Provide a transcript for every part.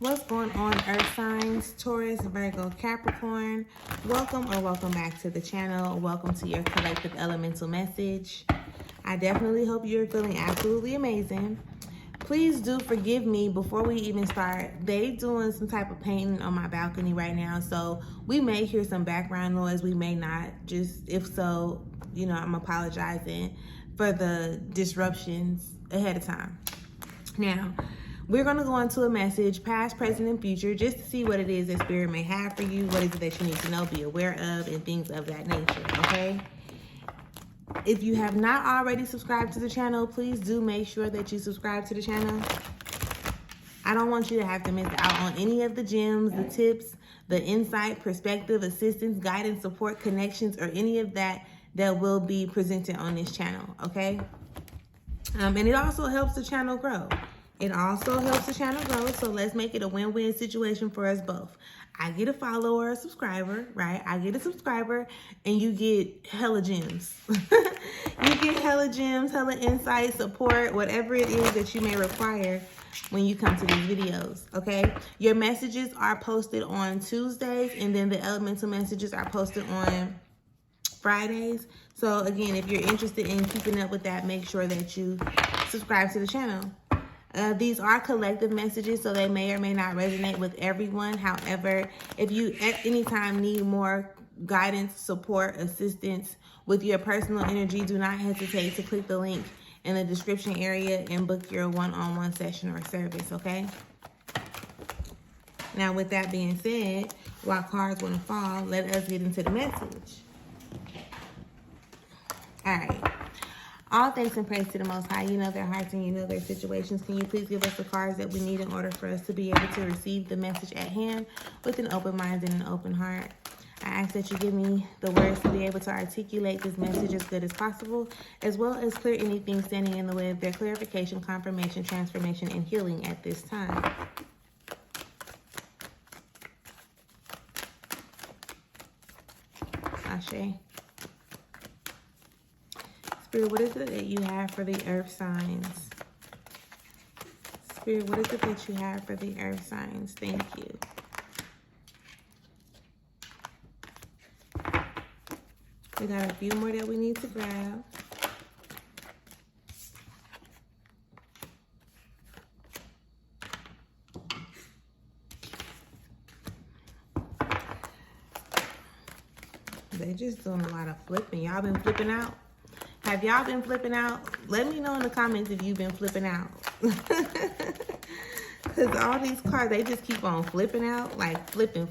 What's going on, earth signs, Taurus, Virgo, Capricorn? Welcome back to the channel. Welcome to your collective elemental message. I definitely hope you're feeling absolutely amazing. Please do forgive me before we even start. They doing some type of painting on my balcony right now, so we may hear some background noise. We may not. Just if so, you know, I'm apologizing for the disruptions ahead of time. Now, we're going to go into a message, past, present, and future, just to see what it is that Spirit may have for you, what is it that you need to know, be aware of, and things of that nature, okay? If you have not already subscribed to the channel, please do make sure that you subscribe to the channel. I don't want you to have to miss out on any of the gems, the tips, the insight, perspective, assistance, guidance, support, connections, or any of that will be presented on this channel, okay? And it also helps the channel grow. So let's make it a win-win situation for us both. I get a follower, a subscriber, right? I get a subscriber, and you get hella gems. You get hella gems, hella insight, support, whatever it is that you may require when you come to these videos, okay? Your messages are posted on Tuesdays, and then the elemental messages are posted on Fridays. So again, if you're interested in keeping up with that, make sure that you subscribe to the channel. These are collective messages, so they may or may not resonate with everyone. However, if you at any time need more guidance, support, assistance with your personal energy, do not hesitate to click the link in the description area and book your one-on-one session or service, okay? Now, with that being said, while cards want to fall, let us get into the message. All right. All thanks and praise to the Most High. You know their hearts and you know their situations. Can you please give us the cards that we need in order for us to be able to receive the message at hand with an open mind and an open heart? I ask that you give me the words to be able to articulate this message as good as possible, as well as clear anything standing in the way of their clarification, confirmation, transformation, and healing at this time. Ashe. Spirit, what is it that you have for the earth signs? Spirit, what is it that you have for the earth signs? Thank you. We got a few more that we need to grab. They just doing a lot of flipping. Y'all been flipping out? Have y'all been flipping out? Let me know in the comments if you've been flipping out. Because all these cards, they just keep on flipping out, like flipping.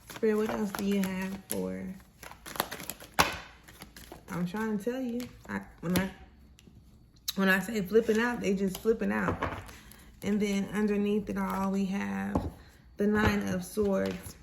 Spirit, what else do you have for? I'm trying to tell you. When I say flipping out, they just flipping out. And then underneath it all, we have the Nine of Swords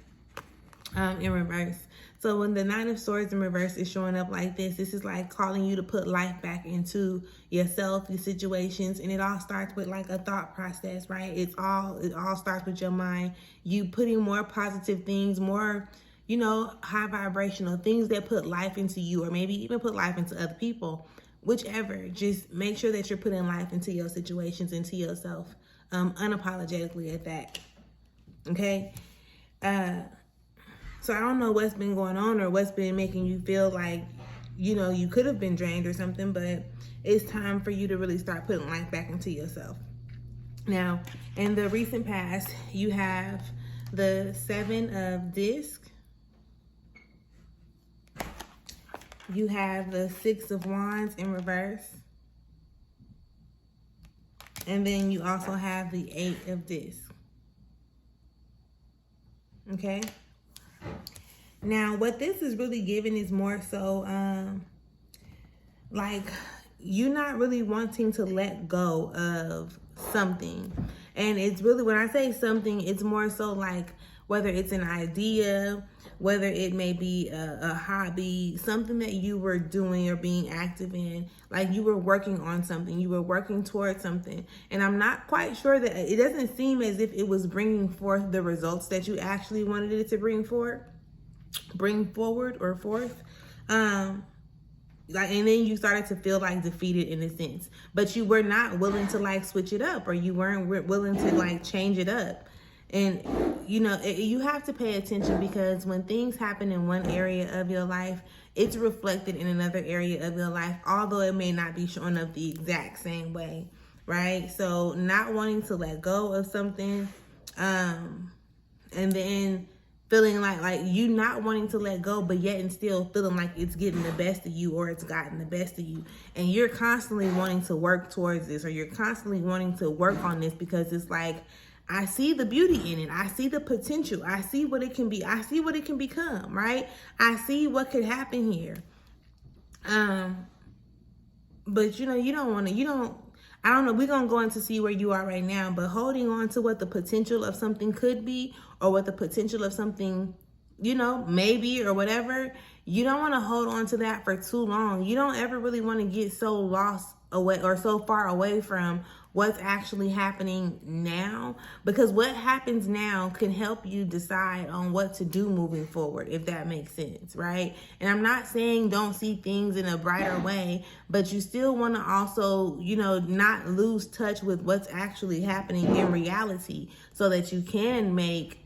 in reverse. So when the Nine of Swords in reverse is showing up like this, this is like calling you to put life back into yourself, your situations, and it all starts with like a thought process, right? It all starts with your mind. You putting more positive things, more, you know, high vibrational things that put life into you, or maybe even put life into other people, whichever. Just make sure that you're putting life into your situations, into yourself, unapologetically at that. Okay. So I don't know what's been going on or what's been making you feel like, you know, you could have been drained or something, but it's time for you to really start putting life back into yourself. Now, in the recent past, you have the Seven of Discs. You have the Six of Wands in reverse. And then you also have the Eight of Discs. Okay? Now, what this is really giving is more so, like, you're not really wanting to let go of something. And it's really, when I say something, it's more so like, whether it's an idea, whether it may be a hobby, something that you were doing or being active in, like you were working on something, you were working towards something. And I'm not quite sure that, it doesn't seem as if it was bringing forth the results that you actually wanted it to bring forward or forth. Like, and then you started to feel like defeated in a sense, but you were not willing to like switch it up, or you weren't willing to like change it up. And you know, you have to pay attention, because when things happen in one area of your life, it's reflected in another area of your life, although it may not be showing up the exact same way, right? So not wanting to let go of something, and then feeling like you not wanting to let go, but yet and still feeling like it's getting the best of you, or it's gotten the best of you. And you're constantly wanting to work towards this, or you're constantly wanting to work on this, because it's like, I see the beauty in it. I see the potential. I see what it can be. I see what it can become, right? I see what could happen here. But you know, you don't want to, I don't know, we're going to go into see where you are right now, but holding on to what the potential of something could be, or what the potential of something, you know, maybe, or whatever, you don't want to hold on to that for too long. You don't ever really want to get so lost away, or so far away from what's actually happening now, because what happens now can help you decide on what to do moving forward, if that makes sense, right? And I'm not saying don't see things in a brighter way, but you still want to also, you know, not lose touch with what's actually happening in reality, so that you can make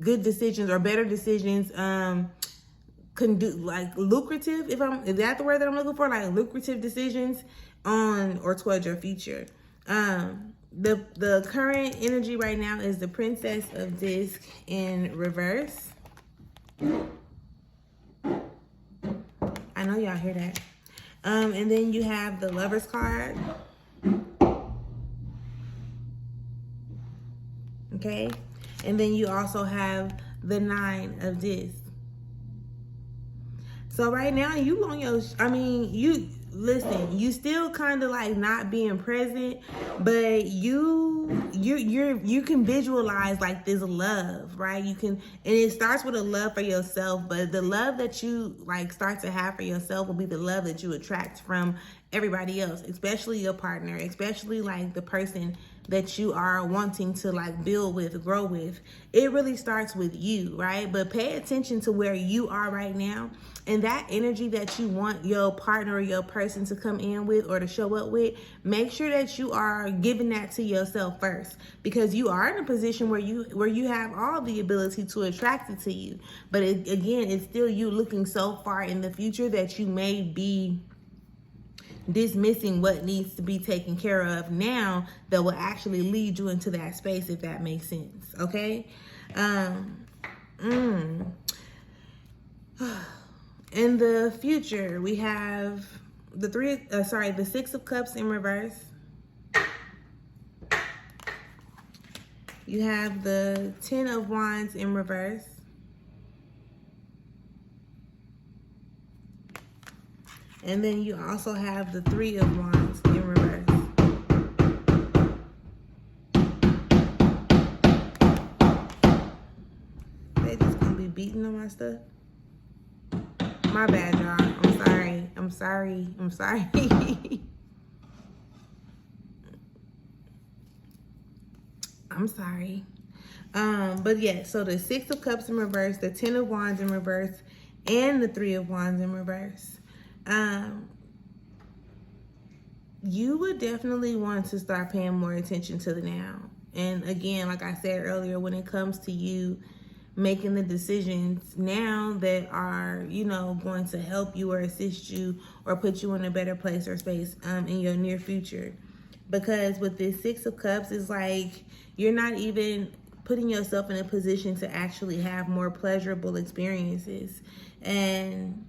good decisions, or better decisions, like lucrative, is that the word that I'm looking for? Like lucrative decisions on or towards your future. The current energy right now is the Princess of Disc in reverse. I know y'all hear that. And then you have the Lover's card. Okay. And then you also have the Nine of Discs. So right now you on your, listen, you still kind of like not being present, but you can visualize like this love, right? You can, and it starts with a love for yourself, but the love that you like start to have for yourself will be the love that you attract from everybody else, especially your partner, especially like the person that you are wanting to like build with, grow with. It really starts with you, right? But pay attention to where you are right now, and that energy that you want your partner or your person to come in with or to show up with, make sure that you are giving that to yourself first, because you are in a position where you have all the ability to attract it to you. But again, it's still you looking so far in the future that you may be dismissing what needs to be taken care of now that will actually lead you into that space, if that makes sense. Okay. In the future, we have the Six of Cups in reverse. You have the Ten of Wands in reverse. And then you also have the Three of Wands in reverse. They just gonna be beating on my stuff. My bad, y'all. I'm sorry. I'm sorry. I'm sorry. I'm sorry. But yeah, so the Six of Cups in reverse, the Ten of Wands in reverse, and the Three of Wands in reverse. You would definitely want to start paying more attention to the now. And again, like I said earlier, when it comes to you making the decisions now that are, you know, going to help you or assist you or put you in a better place or space in your near future. Because with this Six of Cups, it's like you're not even putting yourself in a position to actually have more pleasurable experiences. And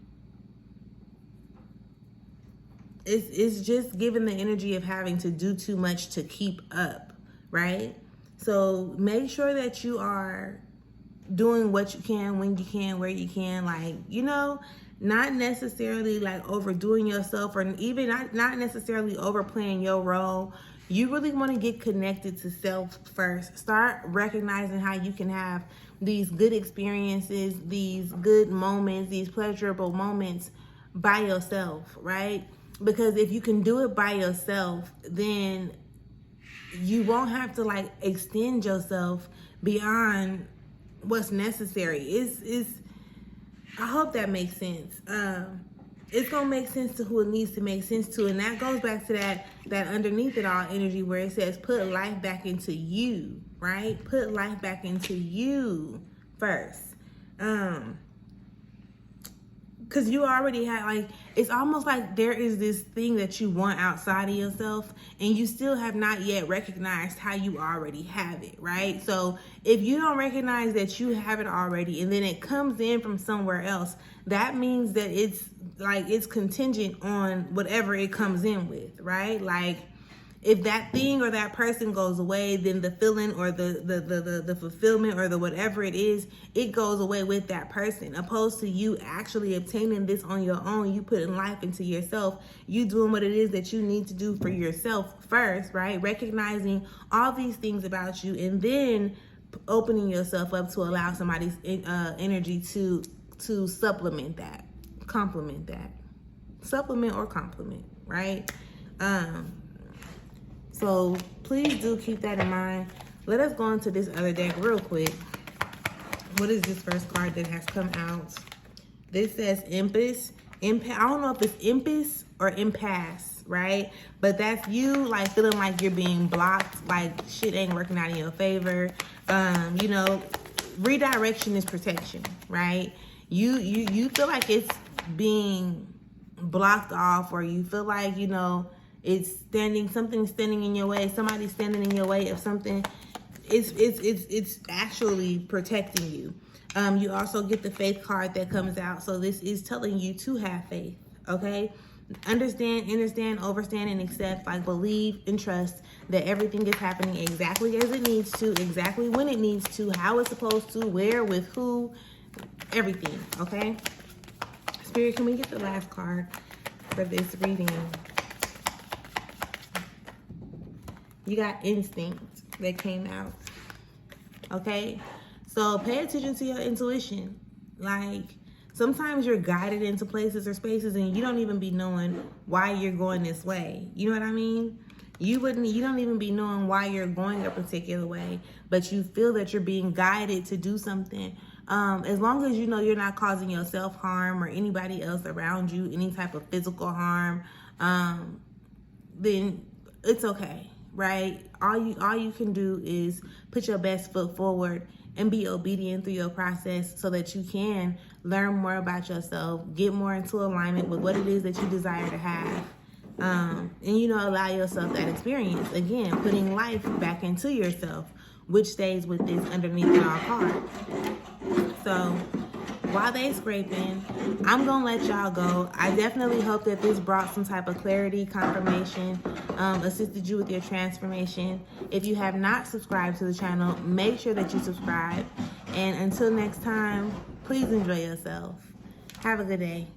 it's just given the energy of having to do too much to keep up, right? So make sure that you are doing what you can, when you can, where you can, like, you know, not necessarily like overdoing yourself, or even not necessarily overplaying your role. You really want to get connected to self first. Start recognizing how you can have these good experiences, these good moments, these pleasurable moments by yourself, right? Because if you can do it by yourself, then you won't have to like extend yourself beyond what's necessary. I hope that makes sense. it's gonna make sense to who it needs to make sense to. And that goes back to that underneath it all energy where it says put life back into you, right? Put life back into you first. Because you already had, like, it's almost like there is this thing that you want outside of yourself, and you still have not yet recognized how you already have it, right? So if you don't recognize that you have it already, and then it comes in from somewhere else, that means that it's contingent on whatever it comes in with, right? Like, if that thing or that person goes away, then the feeling or the fulfillment or the whatever it is, it goes away with that person. Opposed to you actually obtaining this on your own, you putting life into yourself, you doing what it is that you need to do for yourself first, right? Recognizing all these things about you, and then opening yourself up to allow somebody's energy to supplement that, complement that, supplement or compliment, right? So please do keep that in mind. Let us go into this other deck real quick. What is this first card that has come out? This says Impasse. I don't know if it's Impasse or Impasse, right? But that's you, like, feeling like you're being blocked, like shit ain't working out in your favor. You know, redirection is protection, right? You feel like it's being blocked off, or you feel like, you know, something's standing in your way, somebody's standing in your way of something. It's actually protecting you. You also get the faith card that comes out. So this is telling you to have faith, okay? Understand, overstand, and accept, like, believe and trust that everything is happening exactly as it needs to, exactly when it needs to, how it's supposed to, where, with who, everything, okay? Spirit, can we get the last card for this reading? You got instinct that came out, okay? So pay attention to your intuition. Like, sometimes you're guided into places or spaces and you don't even be knowing why you're going this way. You know what I mean? You don't even be knowing why you're going a particular way, but you feel that you're being guided to do something. As long as you know you're not causing yourself harm or anybody else around you any type of physical harm, then it's okay. Right? All you can do is put your best foot forward and be obedient through your process so that you can learn more about yourself, get more into alignment with what it is that you desire to have. And, you know, allow yourself that experience. Again, putting life back into yourself, which stays with this underneath it all card. So while they scraping, I'm gonna let y'all go. I definitely hope that this brought some type of clarity, confirmation, assisted you with your transformation. If you have not subscribed to the channel, make sure that you subscribe. And until next time, please enjoy yourself. Have a good day.